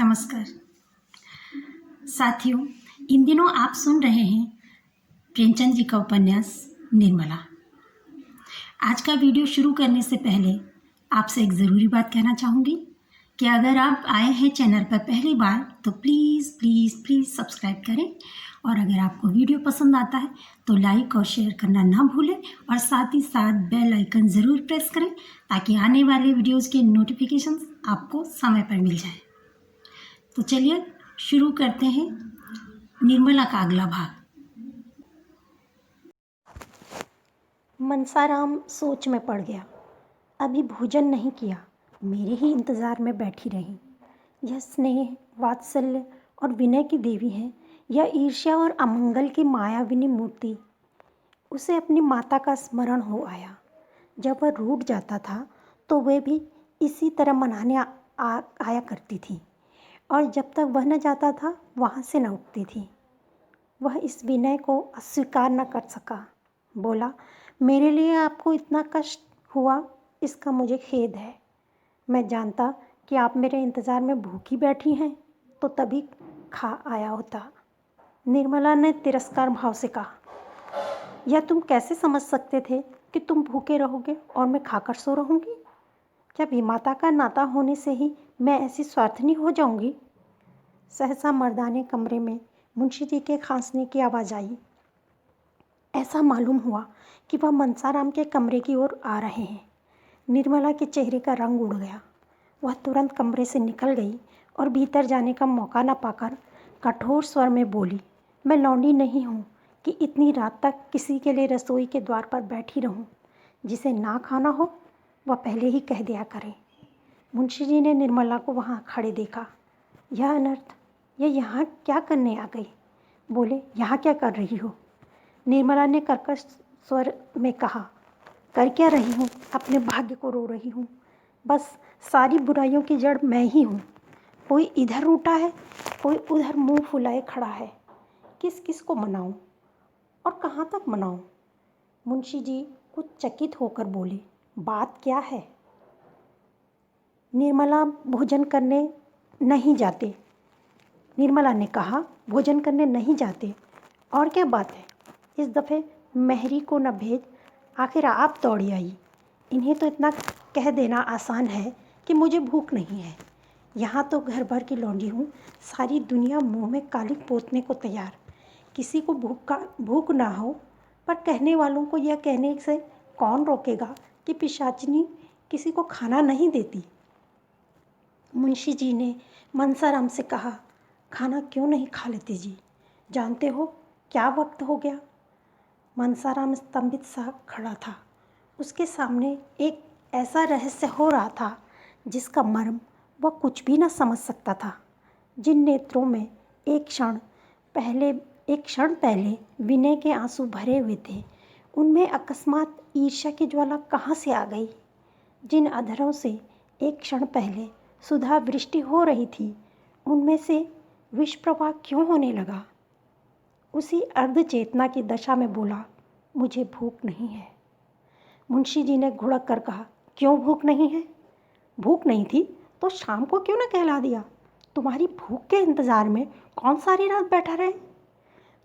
नमस्कार साथियों, इन दिनों आप सुन रहे हैं प्रेमचंद जी का उपन्यास निर्मला। आज का वीडियो शुरू करने से पहले आपसे एक ज़रूरी बात कहना चाहूँगी कि अगर आप आए हैं चैनल पर पहली बार तो प्लीज़ प्लीज़ प्लीज़ सब्सक्राइब करें, और अगर आपको वीडियो पसंद आता है तो लाइक और शेयर करना ना भूलें, और साथ ही साथ बेल आइकन ज़रूर प्रेस करें ताकि आने वाले वीडियोज़ के नोटिफिकेशंस आपको समय पर मिल जाए। तो चलिए शुरू करते हैं निर्मला का अगला भाग। मनसाराम सोच में पड़ गया। अभी भोजन नहीं किया, मेरे ही इंतज़ार में बैठी रही। यह स्नेह, वात्सल्य और विनय की देवी है, यह ईर्ष्या और अमंगल की मायाविनी मूर्ति। उसे अपनी माता का स्मरण हो आया। जब वह रूठ जाता था तो वह भी इसी तरह मनाने आया करती थी, और जब तक वह न जाता था वहाँ से न उठती थी। वह इस विनय को अस्वीकार न कर सका। बोला, मेरे लिए आपको इतना कष्ट हुआ, इसका मुझे खेद है। मैं जानता कि आप मेरे इंतज़ार में भूखी बैठी हैं तो तभी खा आया होता। निर्मला ने तिरस्कार भाव से कहा, यह तुम कैसे समझ सकते थे कि तुम भूखे रहोगे और मैं खाकर सो रहूँगी? क्या विमाता का नाता होने से ही मैं ऐसी स्वार्थनी हो जाऊँगी? सहसा मर्दाने कमरे में मुंशी जी के खांसने की आवाज़ आई। ऐसा मालूम हुआ कि वह मनसाराम के कमरे की ओर आ रहे हैं। निर्मला के चेहरे का रंग उड़ गया। वह तुरंत कमरे से निकल गई और भीतर जाने का मौका न पाकर कठोर स्वर में बोली, मैं लौंडी नहीं हूँ कि इतनी रात तक किसी के लिए रसोई के द्वार पर बैठी रहूँ। जिसे ना खाना हो वह पहले ही कह दिया करे। मुंशी जी ने निर्मला को वहाँ खड़े देखा। यह अनर्थ, यह यहाँ क्या करने आ गई? बोले, यहाँ क्या कर रही हो? निर्मला ने कर्कश स्वर में कहा, कर क्या रही हूँ? अपने भाग्य को रो रही हूँ। बस सारी बुराइयों की जड़ मैं ही हूँ। कोई इधर रूठा है, कोई उधर मुंह फुलाए खड़ा है। किस किस को मनाऊँ और कहाँ तक मनाऊँ? मुंशी जी कुछ चकित होकर बोले, बात क्या है? निर्मला भोजन करने नहीं जाते। निर्मला ने कहा, भोजन करने नहीं जाते, और क्या बात है? इस दफ़े मेहरी को न भेज, आखिर आप दौड़ी आई। इन्हें तो इतना कह देना आसान है कि मुझे भूख नहीं है। यहाँ तो घर भर की लौंडी हूँ, सारी दुनिया मुंह में कालिक पोतने को तैयार। किसी को भूख ना हो, पर कहने वालों को यह कहने से कौन रोकेगा कि पिशाचिनी किसी को खाना नहीं देती? मुंशी जी ने मनसाराम से कहा, खाना क्यों नहीं खा लेते जी? जानते हो क्या वक्त हो गया? मनसाराम स्तंभित सा खड़ा था। उसके सामने एक ऐसा रहस्य हो रहा था जिसका मर्म वह कुछ भी न समझ सकता था। जिन नेत्रों में एक क्षण पहले विनय के आंसू भरे हुए थे, उनमें अकस्मात ईर्ष्या की ज्वाला कहाँ से आ गई? जिन अधरों से एक क्षण पहले सुधा वृष्टि हो रही थी, उनमें से विष प्रवाह क्यों होने लगा? उसी अर्ध चेतना की दशा में बोला, मुझे भूख नहीं है। मुंशी जी ने घुड़क कर कहा, क्यों भूख नहीं है? भूख नहीं थी तो शाम को क्यों न कहला दिया? तुम्हारी भूख के इंतज़ार में कौन सारी रात बैठा रहे?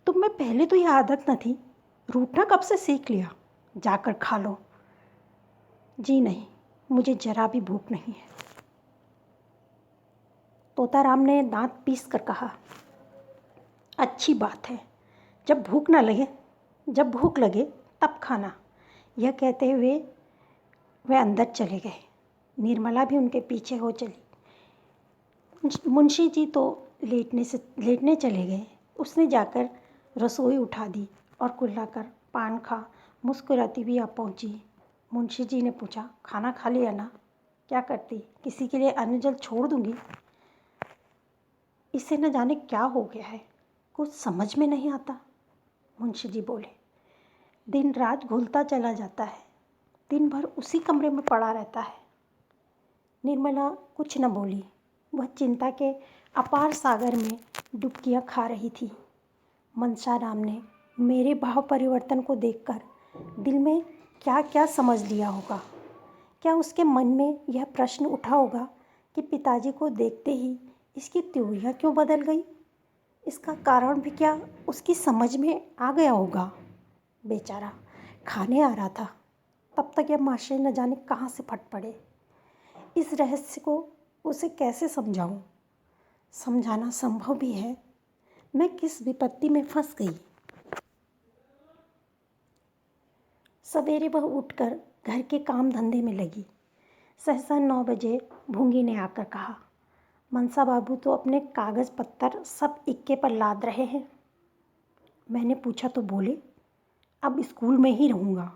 तुम में पहले तो यह आदत न थी, रूठना कब से सीख लिया? जाकर खा लो। जी नहीं, मुझे जरा भी भूख नहीं है। तोताराम ने दांत पीस कर कहा, अच्छी बात है, जब भूख भूख लगे तब खाना। यह कहते हुए वे अंदर चले गए। निर्मला भी उनके पीछे हो चली। मुंशी जी तो लेटने चले गए। उसने जाकर रसोई उठा दी और कुल्लाकर पान खा मुस्कुराती हुई आ पहुंची। मुंशी जी ने पूछा, खाना खा लिया ना? क्या करती, किसी के लिए अन्न जल छोड़ दूंगी? इसे न जाने क्या हो गया है, कुछ समझ में नहीं आता। मुंशी जी बोले, दिन रात घुलता चला जाता है, दिन भर उसी कमरे में पड़ा रहता है। निर्मला कुछ न बोली। वह चिंता के अपार सागर में डुबकियां खा रही थी। मनसाराम ने मेरे भाव परिवर्तन को देखकर दिल में क्या क्या समझ लिया होगा। क्या उसके मन में यह प्रश्न उठा होगा कि पिताजी को देखते ही इसकी त्योरियाँ क्यों बदल गई? इसका कारण भी क्या उसकी समझ में आ गया होगा? बेचारा खाने आ रहा था, तब तक यह मास्टर न जाने कहाँ से फट पड़े। इस रहस्य को उसे कैसे समझाऊं? समझाना संभव भी है। मैं किस विपत्ति में फंस गई। सवेरे वह उठकर घर के काम धंधे में लगी। सहसा 9 बजे भूंगी ने आकर कहा, मनसा बाबू तो अपने कागज़ पत्तर सब इक्के पर लाद रहे हैं। मैंने पूछा तो बोले, अब स्कूल में ही रहूँगा।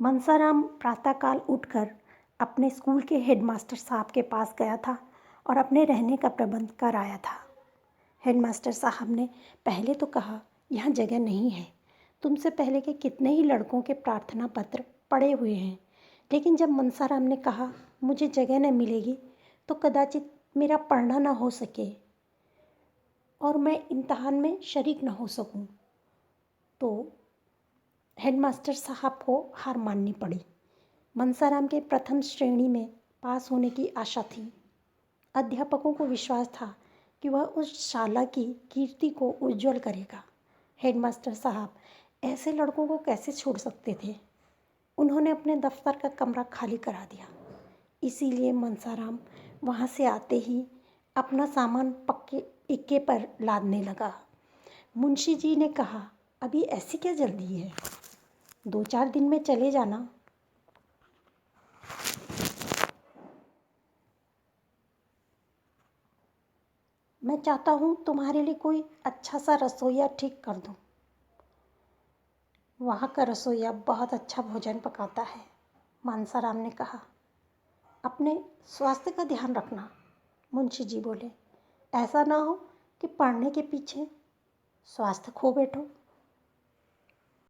मनसाराम प्रातःकाल उठकर अपने स्कूल के हेडमास्टर साहब के पास गया था और अपने रहने का प्रबंध कराया था। हेडमास्टर साहब ने पहले तो कहा, यहाँ जगह नहीं है। तुमसे पहले के कितने ही लड़कों के प्रार्थना पत्र पड़े हुए हैं। लेकिन जब मनसाराम ने कहा मुझे जगह न मिलेगी तो कदाचित मेरा पढ़ना ना हो सके और मैं इम्तहान में शरीक न हो सकूं, तो हेडमास्टर साहब को हार माननी पड़ी। मनसाराम के प्रथम श्रेणी में पास होने की आशा थी। अध्यापकों को विश्वास था कि वह उस शाला की कीर्ति को उज्जवल करेगा। हेडमास्टर साहब ऐसे लड़कों को कैसे छोड़ सकते थे? उन्होंने अपने दफ्तर का कमरा खाली करा दिया। इसीलिए मनसाराम वहाँ से आते ही अपना सामान पक्के इक्के पर लादने लगा। मुंशी जी ने कहा, अभी ऐसी क्या जल्दी है? 2-4 दिन में चले जाना। मैं चाहता हूँ तुम्हारे लिए कोई अच्छा सा रसोइया ठीक कर दूँ। वहाँ का रसोइया बहुत अच्छा भोजन पकाता है। मनसाराम ने कहा, अपने स्वास्थ्य का ध्यान रखना। मुंशी जी बोले, ऐसा ना हो कि पढ़ने के पीछे स्वास्थ्य खो बैठो।